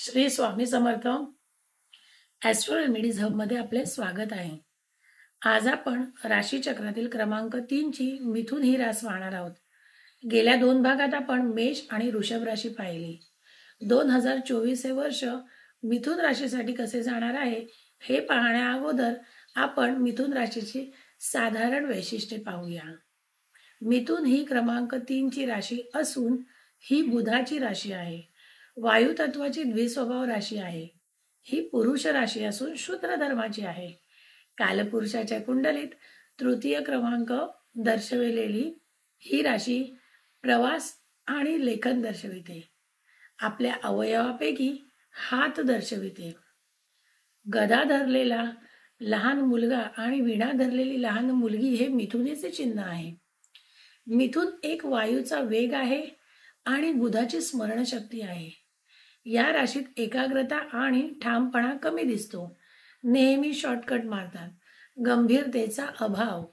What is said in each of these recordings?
Shri Swami Samarth Austro remedies हबमध्ये आपले स्वागत आहे. आज आपण राशीचक्रातील क्रमांक 3 ची मिथुन ही रास पाहणार आहोत. गेल्या 2 भागात आपण मेष आणि वृषभ राशी पाहिली. 2024 हे वर्ष मिथुन राशीसाठी कसे जाणार आहे हे पाहण्या अगोदर आपण मिथुन राशीची साधारण वैशिष्ट्ये पाहूया. मिथुन ही क्रमांक 3 ची राशी असून ही बुधाची राशी आहे. वायू तत्वाची द्विस्वभाव राशी आहे. ही पुरुष राशी असून शूद्र धर्माची आहे. कालपुरुषाच्या कुंडलीत तृतीय क्रमांक दर्शविलेली ही राशी प्रवास आणि लेखन दर्शविते. आपल्या अवयवापैकी हात दर्शविते. गदा धरलेला लहान मुलगा आणि विणा धरलेली लहान मुलगी हे मिथुनीचे चिन्ह आहे. मिथुन एक वायूचा वेग आहे आणि बुधाची स्मरणशक्ती आहे. या राशीत एकाग्रता आणि ठामपणा कमी दिसतो. नेहमी शॉर्टकट मारतात. गंभीरतेचा अभाव,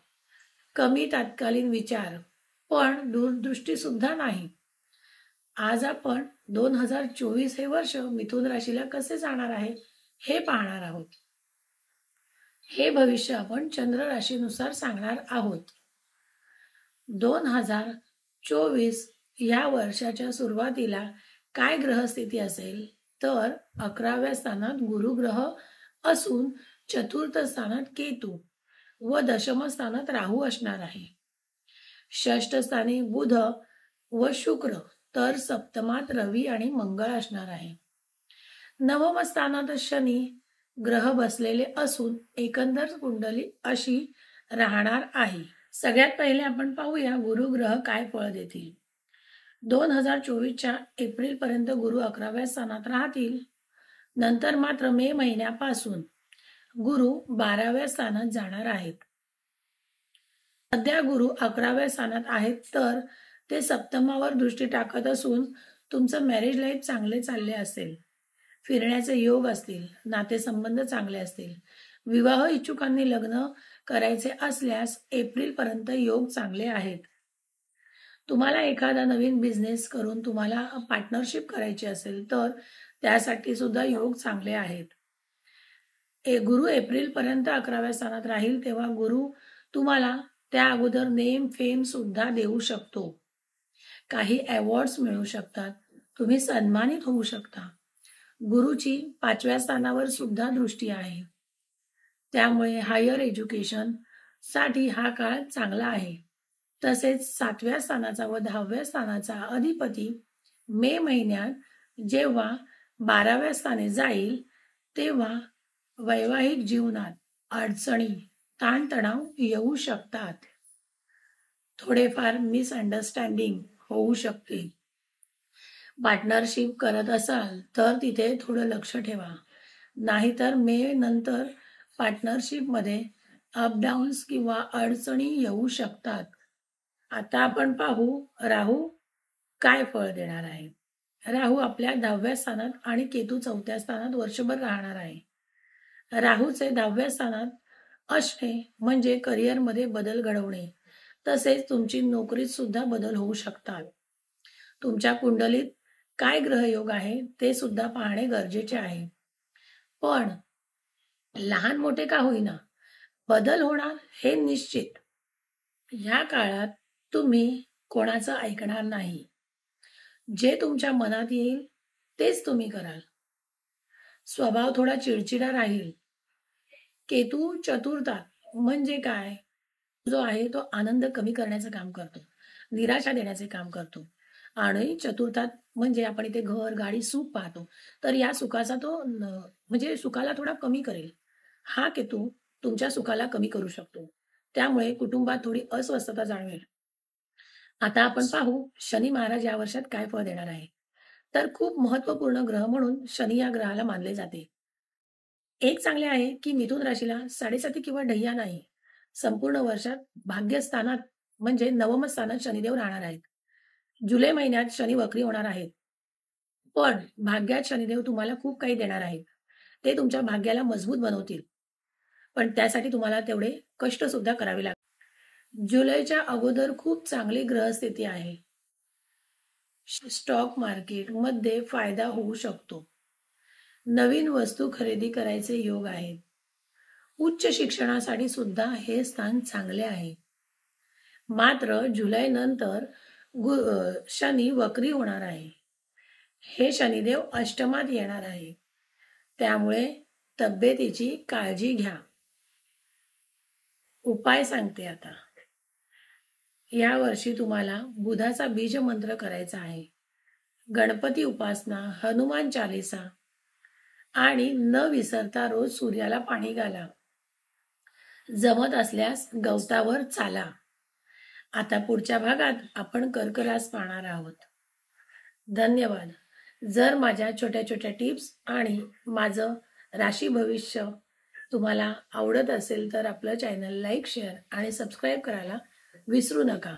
कमी तात्कालीन विचार, पण दूरदृष्टी सुद्धा नाही. आज आपण 2024 हे वर्ष मिथुन राशीला कसे जाणार आहे हे पाहणार आहोत. हे भविष्य आपण चंद्र राशीनुसार सांगणार आहोत. 2024 या वर्षाच्या सुरुवातीला काय ग्रहस्थिती असेल तर 11व्या स्थानात गुरु ग्रह असून चतुर्थ स्थानात केतू व दशम स्थानात राहू असणार आहे. षष्ठ स्थानी बुध व शुक्र तर सप्तमात रवी आणि मंगळ असणार आहे. नवम स्थानात शनी ग्रह बसलेले असून एकंदर कुंडली अशी राहणार आहे. सगळ्यात पहिले आपण पाहूया गुरु ग्रह काय फळ देतील. 2024च्या एप्रिल पर्यंत गुरु 11व्या स्थानात राहतील. नंतर मात्र मे महिन्यापासून गुरु 12व्या स्थानात जाणार आहेत. सध्या गुरु 11व्या स्थानात आहेत तर ते सप्तमावर दृष्टी टाकत असून तुमचं मॅरेज लाईफ चांगले चालले असेल. फिरण्याचे योग असतील, नातेसंबंध चांगले असतील. विवाह इच्छुकांनी लग्न करायचे असल्यास एप्रिल पर्यंत योग चांगले आहेत. तुम्हाला एखादा नवीन बिझनेस करून तुम्हाला पार्टनरशिप करायची असेल तर त्यासाठी सुद्धा योग चांगले आहेत. गुरु एप्रिल पर्यंत 11व्या स्थानात राहील तेव्हा गुरु तुम्हाला त्या अगोदर नेम फेम सुद्धा देऊ शकतो. काही अवॉर्ड्स मिळू शकतात. तुम्ही सन्मानित होऊ शकता. गुरुची 5व्या स्थानावर सुद्धा दृष्टी आहे. त्यामुळे हायर एज्युकेशन साठी हा काळ चांगला आहे. तसेच 7व्या स्थानाचा व 10व्या स्थानाचा अधिपती मे महिन्यात जेव्हा 12व्या स्थानी जाईल तेव्हा वैवाहिक जीवनात अडचणी, ताणतणाव येऊ शकतात. थोडेफार मिसअंडरस्टँडिंग होऊ शकते. पार्टनरशिप करत असाल तर तिथे थोडं लक्ष ठेवा. नाहीतर मे नंतर पार्टनरशिपमध्ये अपडाऊन्स किंवा अडचणी येऊ शकतात. आता आपण पाहू राहू काय फळ देणार आहे. राहू आपल्या 10व्या स्थानात आणि केतू 4थ्या स्थानात वर्षभर राहणार आहे. राहूचे 10व्या स्थानात असणे म्हणजे करिअरमध्ये बदल घडवणे, तसेच तुमची नोकरीत सुद्धा बदल होऊ शकतात. तुमच्या कुंडलीत काय ग्रहयोग आहे ते सुद्धा पाहणे गरजेचे आहे. पण लहान मोठे का होईना बदल होणार हे निश्चित. या काळात तुम्ही कोणाचं ऐकणार नाही. जे तुमच्या मनात येईल तेच तुम्ही कराल. स्वभाव थोडा चिडचिडा राहील. केतू चतुर्थात म्हणजे काय जो आहे तो आनंद कमी करण्याचं काम करतो, निराशा देण्याचे काम करतो. आणि चतुर्थात म्हणजे आपण इथे घर, गाडी, सुख पाहतो. तर या सुखाचा तो म्हणजे सुखाला थोडा कमी करेल. हा केतू तुमच्या सुखाला कमी करू शकतो. त्यामुळे कुटुंबात थोडी अस्वस्थता जाणवेल. आता आपण पाहू शनी महाराज या वर्षात काय फळ देणार आहे. तर खूप महत्वपूर्ण ग्रह म्हणून शनी या ग्रहाला मानले जाते. एक चांगले आहे की मिथुन राशीला साडेसाती किंवा ढय्या नाही. संपूर्ण वर्षात भाग्यस्थानात म्हणजे नवम स्थानात शनिदेव राहणार आहेत. जुलै महिन्यात शनी वक्री होणार आहेत. पण भाग्यात शनिदेव तुम्हाला खूप काही देणार आहेत. ते तुमच्या भाग्याला मजबूत बनवतील. पण त्यासाठी तुम्हाला तेवढे कष्ट सुद्धा करावे लागतील. जुलैच्या अगोदर खूप चांगली ग्रहस्थिती आहे. स्टॉक मार्केट मध्ये फायदा होऊ शकतो. नवीन वस्तू खरेदी करायचे योग आहेत. उच्च शिक्षणासाठी सुद्धा हे स्थान चांगले आहे. मात्र जुलै नंतर शनी वक्री होणार आहे. हे शनिदेव अष्टमात येणार आहे. त्यामुळे तब्येतीची काळजी घ्या. उपाय सांगते आता. या वर्षी तुम्हाला बुधाचा बीज मंत्र करायचा आहे. गणपती उपासना, हनुमान चालीसा आणि न विसरता रोज सूर्याला पाणी घाला. जमत असल्यास गवतावर चाला. आता पुढच्या भागात आपण कर्क रास पाहणार आहोत. धन्यवाद. जर माझ्या छोट्या छोट्या टिप्स आणि माझं राशी भविष्य तुम्हाला आवडत असेल तर आपलं चॅनल लाईक, शेअर आणि सबस्क्राईब करायला विसरू नका.